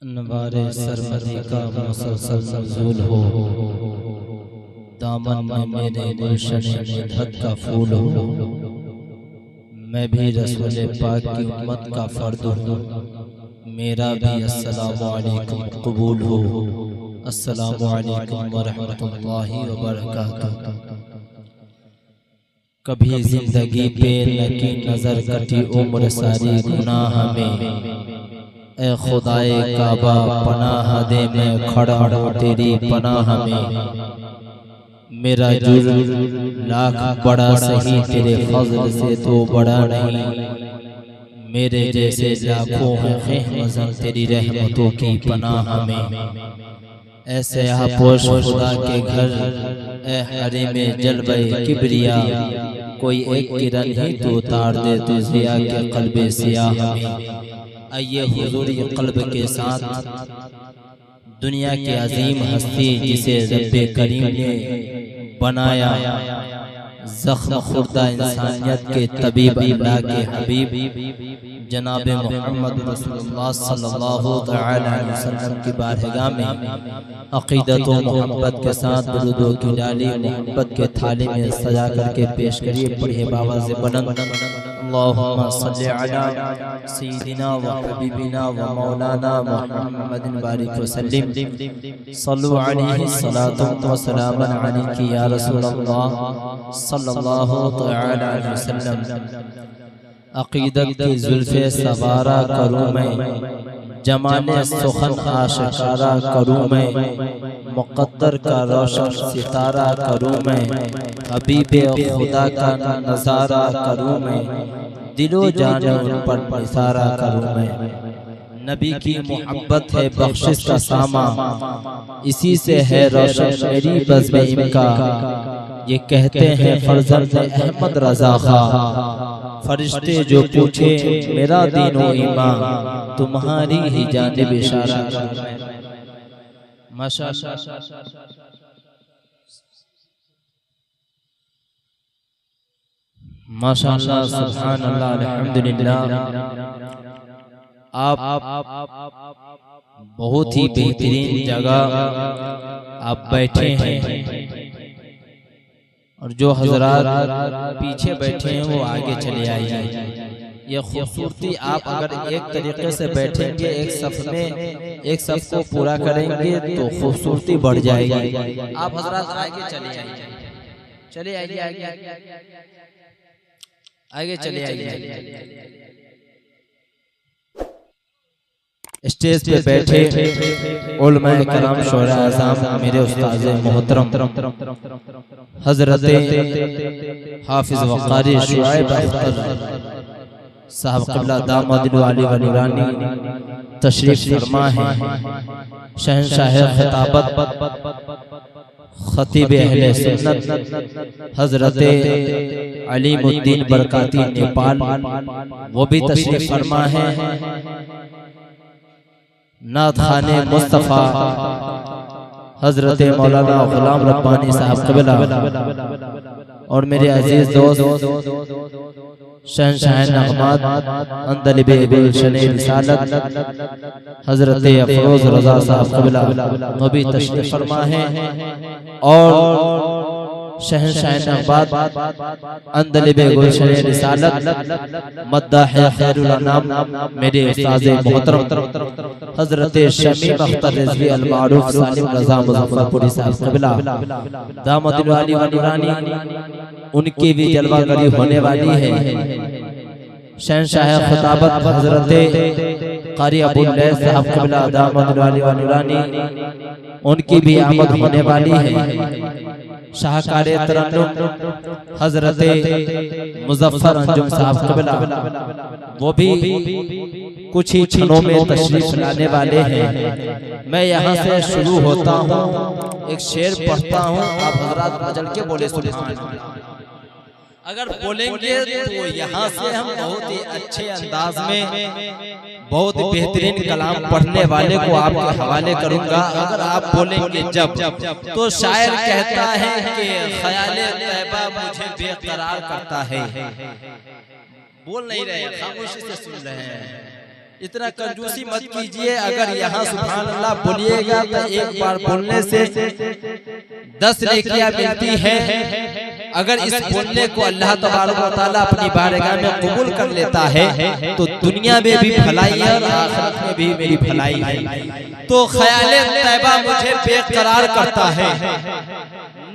नवारे सरमदी का मुसलसल नज़ूल हो, दामन में मेरे गुलशन निधत का फूल हो। मैं भी रसूल पाक की उम्मत का फर्द हूँ, मेरा भी अस्सलामु अलैकुम कबूल हो। अस्सलामु अलैकुम व रहमतुल्लाहि व बरकातुहू। कभी जिंदगी पे न की नजर कटी उम्र सारी गुनाह में, ए खुदाए काबा पनाह दे मैं खड़ा हूँ तेरी पनाह में। मेरा जुर्म लाख बड़ा सही तेरे फजल से तो बड़ा नहीं, मेरे जैसे लाखों हैं ख़ैमज़न तेरी रहमतों की पनाह में। ऐसे आपोश खुदा के घर ए हरीमे जलवे किबरिया, कोई एक किरण ही तो उतार दे तो ज़िया के क़ल्बे सियाह में। आइए हुज़ूर क़ल्ब के साथ दुनिया की अजीम हस्ती जिसे रब्बे करीम ने बनाया, ज़ख्म खुर्दा इंसानियत के तबीब अल्लाह के हबीब जनाब मोहम्मद रसूलुल्लाह सल्लल्लाहु तआला अलैहि वसल्लम की बारगाह में अक़ीदत व मोहब्बत के साथ दुरूदों की डाली मोहब्बत के थाली में सजा करके पेश करिए। पढ़िए बाबा से बुलंद अल्लाहुम्मा सल्लि अला सय्यिदिना व हबीबिना व मौलाना मुहम्मदिन बारिक वसल्लिम सल्लु अलैहि सलातु व सलामन अलैका या रसूलल्लाह सल्लल्लाहु तआला अलैहि वसल्लम। अक़ीदत की जुल्फ़े सवारा करूँ मैं, जमाने सुखन आशिकारा करूँ मैं, मुक़द्दर का रोशन सितारा करूँ मैं, हबीबे खुदा का नज़ारा करूँ मैं, दिलो जाने उन पर निसारा करूँ मैं। नबी की मोहब्बत है बख्शिश का सामा, इसी से है रोशन मेरी बज़्म इनका। ये कहते हैं फर्जंद अहमद रज़ा खां, फरिश्ते जो पूछे मेरा दीनो ईमान, तुम्हारी ही जानिब इशारा करूं मैं। माशाअल्लाह माशाअल्लाह सुभान अल्लाह अल्हम्दुलिल्लाह। आप बहुत ही बेहतरीन जगह आप बैठे हैं और जो हजरात पीछे बैठे हैं वो आगे चले आइए। ये खूबसूरती आप अगर एक तरीके से बैठेंगे एक सफ में, एक सफ को पूरा करेंगे तो खूबसूरती बढ़ जाएगी। आप हजरात आगे चले आइए, चले आइए आगे चले आइए। स्टेज पे बैठे उलमाए कराम शोरा आज़म मेरे उस्ताद मोहतरम हजरत हाफिज वक़ारी शुआइब अख्तर साहब क़िबला दामदिल वाली व नूरानी तशरीफ फरमा है। शहंशाह खिताबत खतीब अहले सुन्नत हजरत अलीमुद्दीन बरकाती नेपाल वो भी तशरीफ फरमा है। नात खाने मुस्तफ़ा हजरत मौलाना गुलाम रब्बानी साहब क़िबला और मेरे अजीज दोस्त शहंशाह नग़मात अंदलिबे गुलशन रिसालत हजरत अफरोज रज़ा साहब क़िबला वो भी तशरीफ फरमा है। और शहंशाह नग़मात अंदलिबे गुलशन रिसालत मद्दाह खैरुल अनाम मेरे उस्ताद मोहतरम हजरत शमीम अख्तर रिज़वी अल मारूफ सालिम रज़ा मुज़फ्फरपुरी साहब क़िबला दामदिल वाली व नूरानी, उनकी भी जलवागरी होने वाली है। शहंशाह खिताबत हजरत क़ारी अबुल लैथ साहब क़िबला दामदिल वाली व नूरानी, उनकी भी आमद होने वाली है। शाहकार तरन्नुम हजरत मुज़फ्फर अंजुम साहब क़िबला वो भी कुछ ही क्षणों में तशरीफ लाने वाले हैं। मैं यहाँ से शुरू होता हूँ, एक शेर पढ़ता हूँ, आप हजरात बजल के बोले सुभान अल्लाह। अगर बोलेंगे तो यहाँ से हम बहुत ही अच्छे अंदाज में बहुत बेहतरीन कलाम पढ़ने वाले को आपके हवाले करूंगा। अगर आप बोलेंगे जब तो शायर कहता है कि ख्याले तैबा मुझे बेकरार करता है। बोल नहीं रहे, खामोशी से सुन रहे हैं। इतना कंजूसी मत कीजिए। अगर यहाँ सुभान अल्लाह बोलिएगा तो एक बार बोलने से 10 नेकियां मिलती है। अगर इस बोलने को अल्लाह तबारक व तआला अपनी बारगाह में कबूल कर लेता है तो दुनिया में भी भलाई है और आखिरत में भी मेरी भलाई है। तो ख्याले तैबा मुझे बेकरार करता है,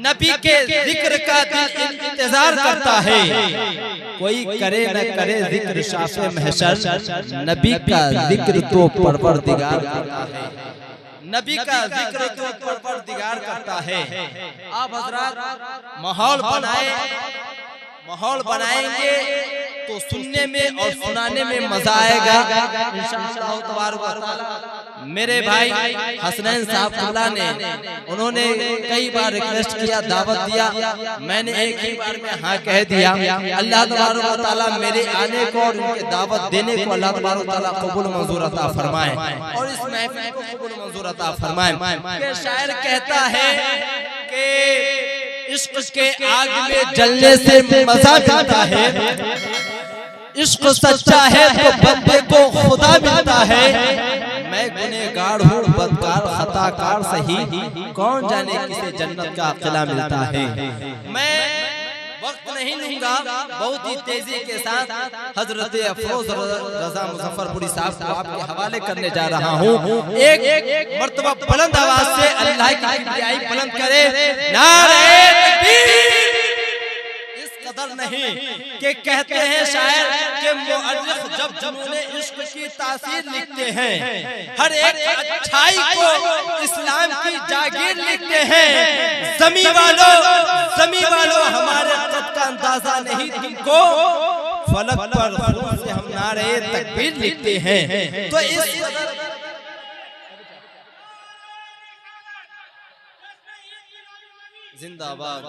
नबी के जिक्र का दिल इंतजार करता है। कोई करे न करे जिक्र शाफ़े महशर, नबी का जिक्र तो परवरदिगार करता है। नबी का जिक्र तो परवरदिगार करता है। आप हजरात माहौल बनाएंगे तो सुनने में और सुनाने में मजा आएगा इंशाअल्लाह तबारक व तआला। मेरे भाई हसनैन साहब ने उन्होंने कई बार रिक्वेस्ट किया, दावत दिया, मैंने एक ही बार में हाँ कह दिया। अल्लाह तबारक व तआला मेरे आने को और उनके दावत देने को अल्लाह तबारक व तआला कबूल मंजूर अता फरमाए और इस महफिल को कबूल मंजूर अता फरमाए। के शायर कहता है कि इश्क के आग में जलने से मजा मिलता है, इश्क सच्चा है तो बंदे को खुदा मिलता है। मैं गुनहगार हूँ बदकार खताकार सही, कौन जाने किसे जन्नत का किला मिलता है। मैं वक्त नहीं लूंगा, बहुत ही तेजी के साथ हजरत अफरोज रजा मुजफ्फरपुरी साहब को आपके हवाले करने जा रहा हूँ। एक मर्तबा बुलंद आवाज से अल्लाह की किबरियाई बुलंद करे, नारे तकबीर। कदर नहीं कि कहते हैं शायर कि मुअल्लिफ जब जुनून इश्क की तासीर लिखते हैं, हर एक अच्छाई को इस्लाम की जागीर लिखते हैं। ज़मीं वालों हमारे कद का अंदाजा नहीं तुमको, फलक पर खून से हम नारे तकबीर लिखते हैं। तो इस जिंदाबाद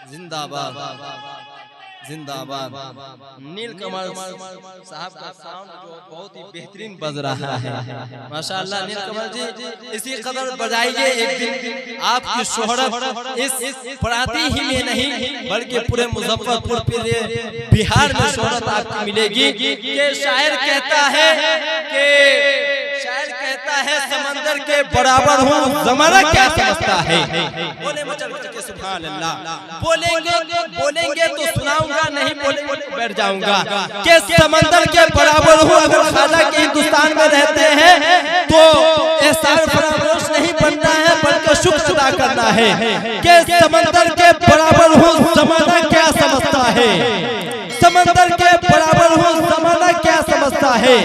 जिंदाबाद जिंदाबाद। नीलकमल साहब का साउंड जो बहुत ही बेहतरीन बज रहा है माशाअल्लाह। नीलकमल जी इसी कदर बजाइए, एक दिन आपकी शोहरत इस पराती ही में नहीं बल्कि पूरे मुजफ्फरपुर पूरे बिहार में शोहरत आपको मिलेगी। कि शायर कहता है समंदर के बराबर हूँ, ज़माना क्या समझता है। बोले मचल के सुभान अल्लाह। बोलेंगे तो सुनाऊंगा, नहीं बोलेंगे तो बैठ जाऊंगा। कि समंदर के बराबर हूँ। अगर ख्वाजा के हिंदुस्तान में रहते हैं तो एहसान फरामोश नहीं बनना है बल्कि शुक्र अदा करना है। कि समंदर के बराबर हूँ, ज़माना क्या समझता है। समंदर के बराबर हूँ, ज़माना क्या समझता है।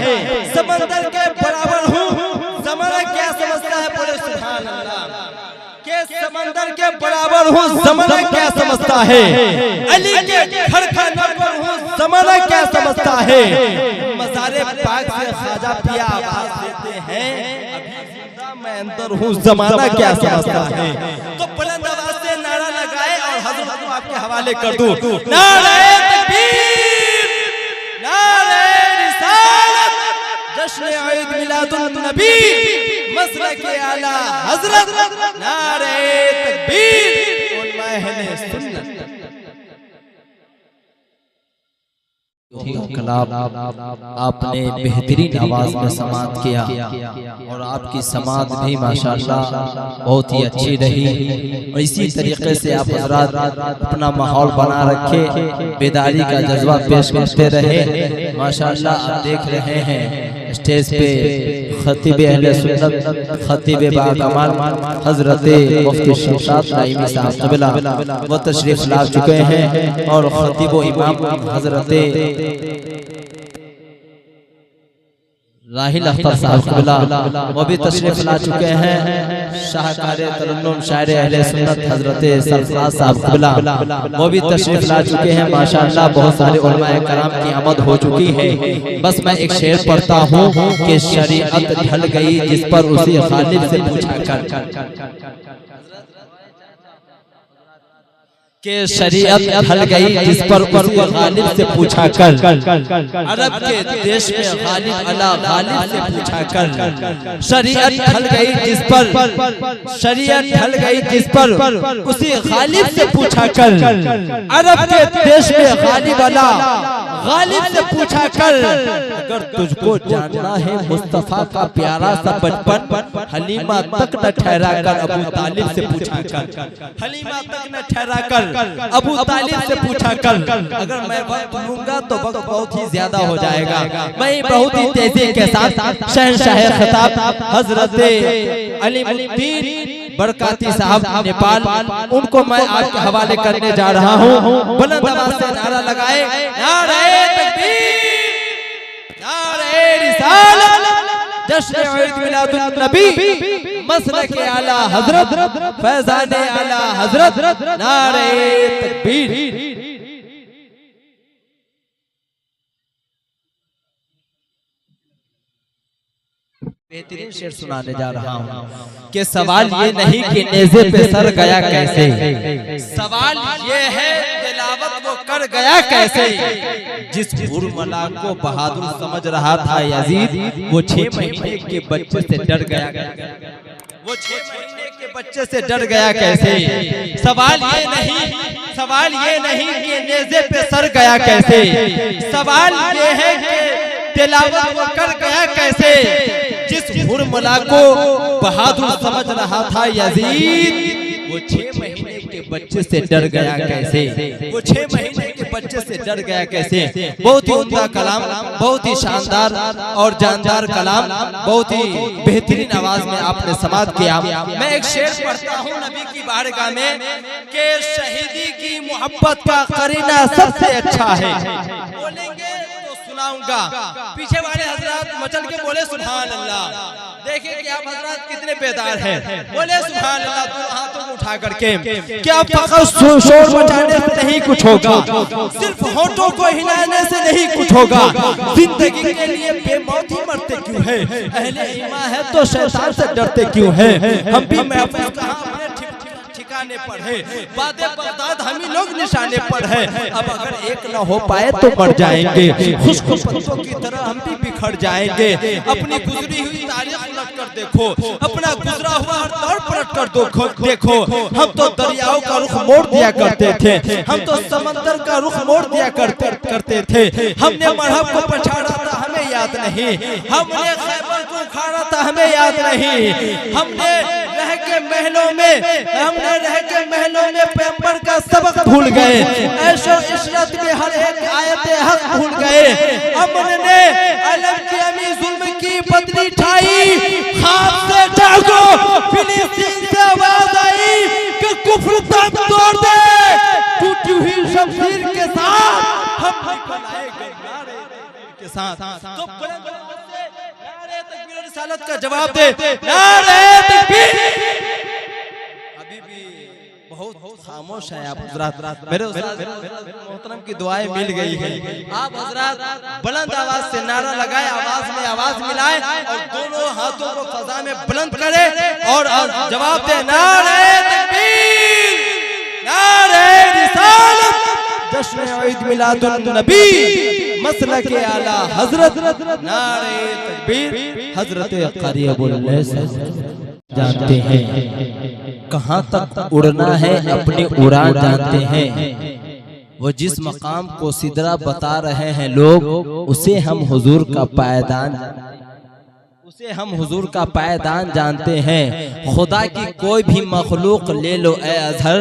समंदर के बराबर हूँ, ज़माना क्या समझता है। बोले सुभान अल्लाह। के समंदर के बराबर हूँ, ज़माना क्या समझता है। अली के घर का नौकर हूँ, ज़माना क्या समझता है। मज़ारे पाक से ख्वाजा पिया आवाज़ देते हैं, अभी जिंदा मैं अंदर हूँ, ज़माना क्या समझता है। तो बुलंद आवाज़ से नारा लगाए और हज़रत को आपके हवाले कर दूं। नारे तकबीर, नारे रिसालत, जश्न ईद मिलादुन नबी, मसलक आला हजरत, नारे तकबीर, उलमा अहले सुन्नत। कलाम आपने बेहतरीन आवाज में समात किया और आपकी समात भी माशाअल्लाह बहुत ही अच्छी रही। और इसी तरीके से आप हज़रात अपना माहौल बना रखे, बेदारी का जज्बा पेश करते रहे। माशाअल्लाह आप देख रहे हैं स्टेज पे खतीब अहले सुन्नत, खतीब बाकमाल हजरत मुफ्ती शमशाद नाइमी साहब क़िबला वो तशरीफ ला चुके हैं और खतीब व इमाम हजरत राहिल अख्तर साहब क़िबला वो भी तशरीफ ला चुके हैं। शाहकार तरन्नुम शायर अहले सुन्नत हजरत सरफराज साहब क़िबला वो भी तशरीफ ला चुके हैं। माशाअल्लाह बहुत सारे उलमाए कराम की आमद हो चुकी है। बस मैं एक शेर पढ़ता हूँ कि शरीअत ढल गई जिस पर उसी खालिद से पूछा कर, के शरीयत ढल गई जिस पर उसी गालिब से पूछा कर, अरब के देश में गालिब अला गालिब से पूछा कर। शरीयत ढल गई जिस पर, शरीयत ढल गई जिस पर उसी गालिब से पूछा कर। अरब के देश में गालिब अला गालिब से पूछा कर, अगर तुझको जानना है मुस्तफा का प्यारा सा बचपन, हलीमा तक न ठहरा कर अबू तालिब से पूछा कर, हलीमा तक न ठहरा कर अबू तालिब से पूछा कर। अगर मैं वक्त लूंगा तो वक्त बहुत ही ज्यादा हो जाएगा, मैं बहुत ही तेजी के साथ शहंशाह खिताब हजरत अलीमुद्दीन बरकाती साहब नेपाल, उनको मैं आपके हवाले करने जा रहा हूँ। बुलंद आवाज से नारा लगाए, नारे तकबीर, नारे रिसालत, जश्न ईद मिलादुन नबी, मसलक आला हजरत, फैजान आला हजरत, नारे तकबीर। बेहतरीन शेर सुनाने जा रहा हूँ कि सवाल ये नहीं कि नेज़े पे सर गया कैसे, सवाल ये है तिलावत वो कर गया कैसे। जिस हुरमला को बहादुर समझ रहा था यजीद, वो 6 महीने के बच्चे से डर गया, वो 6 महीने के बच्चे से डर गया कैसे। सवाल ये नहीं कि नेज़े पे सर गया कैसे, सवाल ये है कि तिलावत वो कर गया कैसे। जिस हुरमला को बहादुर समझ रहा था यजीद, वो 6 महीने के बच्चे से डर गया कैसे, वो 6 महीने के बच्चे से डर गया कैसे। बहुत ही उम्दा कलाम, बहुत ही शानदार और जानदार कलाम, बहुत ही बेहतरीन आवाज में आपने समाअत किया। मैं एक शेर पढ़ता हूँ नबी की बारगाह में कि शहीदी की मोहब्बत का करीना सबसे अच्छा है। बोलेंगे सुनाऊंगा, पीछे वाले हजरात मचल के बोले सुभान अल्लाह। देखिए कि आप हजरात कितने बेदार हैं, बोले सुभान अल्लाह तो हाथों उठा करके। क्या फकत शोर मचाने से नहीं कुछ होगा, सिर्फ होठों को हिलाने से नहीं कुछ होगा। जिंदगी के लिए बेमौत ही मरते क्यों है, अहले ईमान है तो शैतान से डरते क्यों है। हम भी महफूज कहां ठिकाने पर है, बादे बगदाद हम ही लोग निशाने पर है। अब अगर एक न हो पाए तो मर जाएंगे, खुश्क पत्तों की तरह हम भी बिखर जाएंगे। अपनी गुजरी हुई तारीख उलट कर देखो, अपना गुजरा हुआ हर दौर पलट कर देखो। हम तो दरियाओं का रुख मोड़ दिया करते थे, हम तो समंदर का रुख मोड़ दिया करते थे। हमने मरहब को पछाड़ा था हमें याद नहीं, हमने खैबर को उखाड़ा था हमें याद नहीं। हमने रह के महलों में पैगंबर का सबक भूल गए, ऐशो इशरत में हर एक आयत हक भूल गए। अमन ने अलम की अमी जुल्म की बदली ठाई, ख्वाब से जागो फिलिस्तीन से आवाज आई कि कुफ्र दम तोड़ दे, टूटी हुई शमशीर के साथ हम निकल आएंगे नारे के साथ। तो बुलंद से नारे तकबीर रिसालत का जवाब दे, नारे तकबीर। अभी भी बहुत खामोश है आप हजरात, मेरे मोहतरम की दुआएं मिल गई है। आप हजरात बुलंद आवाज से नारा लगाए, आवाज में आवाज मिलाए और दोनों हाथों को फजा में बुलंद करे और जवाब दे, नारे तकबीर, नारे रिसालत, जश्न ईद मिलादुन नबी, मसलक आला हजरत, नारे तकबीर। हजरत क़रीबुल्लाह जानते हैं कहां तक उड़ना है, अपनी उड़ान जानते हैं। वो जिस मकाम को सिदरा बता रहे हैं लोग, उसे हम हुजूर का पायदान जानते हैं। खुदा की कोई भी मखलूक ले लो ए अजहर,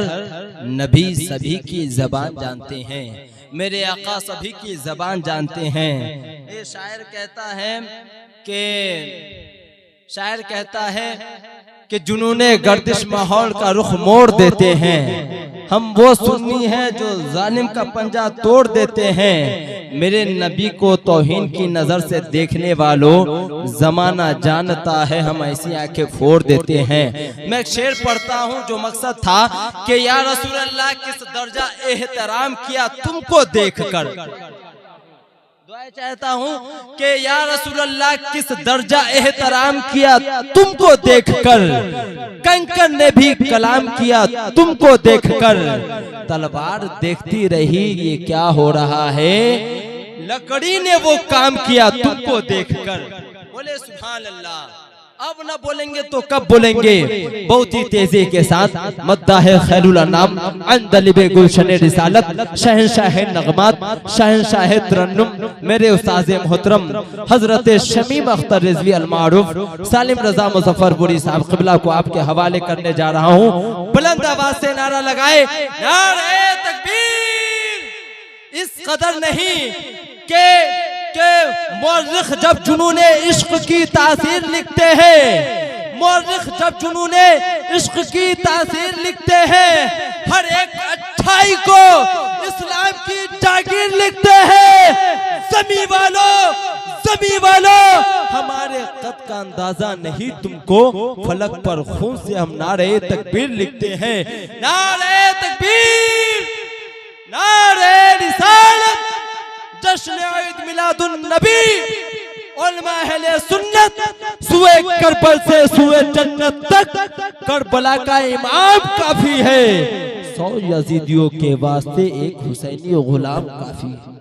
नबी सभी की जबान जानते हैं, मेरे आका सभी की जबान जानते हैं। ये शायर कहता है कि जुनूने गर्दिश माहौल का रुख मोड़ देते हैं। हम वो सुन्नी हैं जो जालिम का पंजा तोड़ देते हैं। मेरे नबी को तौहीन की नजर से देखने वालों, जमाना जानता है हम ऐसी आंखें फोड़ देते हैं। मैं एक शेर पढ़ता हूँ जो मकसद था कि या रसूल अल्लाह किस दर्जा एहतराम किया तुमको देखकर। दुआ चाहता हूँ कि या रसूल अल्लाह किस दर्जा एहतराम किया तुमको देखकर, कंकर ने भी कलाम किया तुमको देखकर। तलवार देखती रही ये क्या हो रहा है, लकड़ी ने वो काम किया तुमको देखकर। बोले सुभान अल्लाह। अब ना बोलेंगे तो कब बोलेंगे। बहुत ही तेजी के साथ मद्दा है खैरुल अनाम अंदलिबे गुलशन रिसालत शहंशाह नगमात शहंशाह तरन्नुम मेरे उस्ताद मोहतरम हजरत शमीम अख्तर रिजवी अल मारूफ सालिम रजा मुजफ्फरपुरी साहब क़िबला को आपके हवाले करने जा रहा हूँ। बुलंद आवाज से नारा लगाए, नारे तकबीर। इस कदर नहीं के मौलिक जब जुनूने इश्क की तासीर लिखते हैं, मौलिक जब जुनूने इश्क की तासीर लिखते हैं, हर एक अच्छाई को इस्लाम की जागीर लिखते हैं। ज़मीं वालों हमारे कद का अंदाजा नहीं तुमको, फलक पर खून से हम नारे तकबीर लिखते हैं। नारे तकबीर, नारे रिसालत, जश्न ईद मिलादुन नबी, उलमा अहले सुन्नत, सुए करबल से सुए जन्नत तक करबला का इमाम काफी है। 100 यजीदियों के वास्ते एक हुसैनी गुलाम काफी है।